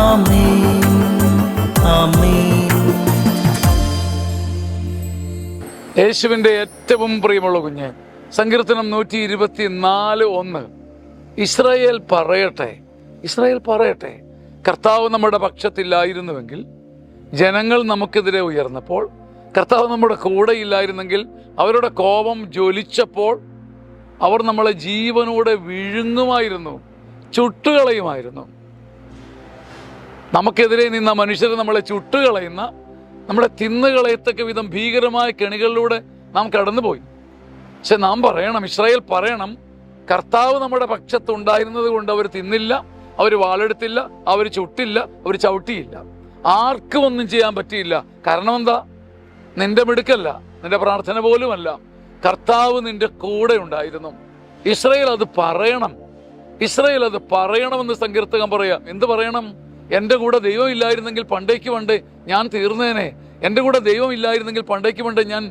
ആമേൻ, ആമേൻ. യേശുവിൻ്റെ ഏറ്റവും പ്രിയമുള്ള കുഞ്ഞ്, സങ്കീർത്തനം 124:1. ഇസ്രായേൽ പറയട്ടെ, ഇസ്രായേൽ പറയട്ടെ, കർത്താവ് നമ്മുടെ പക്ഷത്തില്ലായിരുന്നുവെങ്കിൽ, ജനങ്ങൾ നമുക്കെതിരെ ഉയർന്നപ്പോൾ, കർത്താവ് നമ്മുടെ കൂടെ ഇല്ലായിരുന്നെങ്കിൽ, അവരുടെ കോപം ജ്വലിച്ചപ്പോൾ അവർ നമ്മളെ ജീവനോടെ വിഴുങ്ങുമായിരുന്നു, ചുട്ടുകളയുമായിരുന്നു. നമുക്കെതിരെ നിന്ന മനുഷ്യർ നമ്മളെ ചുട്ടുകളയുന്ന, നമ്മളെ തിന്നുകളയത്തക്ക വിധം ഭീകരമായ കെണികളിലൂടെ നാം കടന്നുപോയി. പക്ഷെ നാം പറയണം, ഇസ്രായേൽ പറയണം, കർത്താവ് നമ്മുടെ പക്ഷത്തുണ്ടായിരുന്നത് കൊണ്ട് അവർ തിന്നില്ല, അവർ വാളെടുത്തില്ല, അവർ ചുട്ടില്ല, അവർ ചവിട്ടിയില്ല. ആർക്കും ഒന്നും ചെയ്യാൻ പറ്റിയില്ല. കാരണം എന്താ? നിന്റെ മിടുക്കല്ല, നിന്റെ പ്രാർത്ഥന പോലുമല്ല, കർത്താവ് നിന്റെ കൂടെ ഉണ്ടായിരുന്നു. ഇസ്രായേൽ അത് പറയണം, ഇസ്രായേൽ അത് പറയണമെന്ന് സങ്കീർത്തകൻ പറയാം. എന്ത് പറയണം? എൻ്റെ കൂടെ ദൈവം ഇല്ലായിരുന്നെങ്കിൽ പണ്ടേക്ക് പണ്ടേ ഞാൻ തീർന്നേനെ, എൻ്റെ കൂടെ ദൈവം ഇല്ലായിരുന്നെങ്കിൽ പണ്ടേക്ക് പണ്ടേ ഞാൻ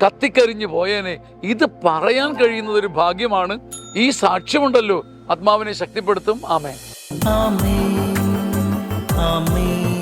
കത്തിക്കരിഞ്ഞു പോയേനെ. ഇത് പറയാൻ കഴിയുന്നത് ഒരു ഭാഗ്യമാണ്. ഈ സാക്ഷ്യമുണ്ടല്ലോ ആത്മാവിനെ ശക്തിപ്പെടുത്തും. ആമേൻ, ആമേൻ, ആമേൻ.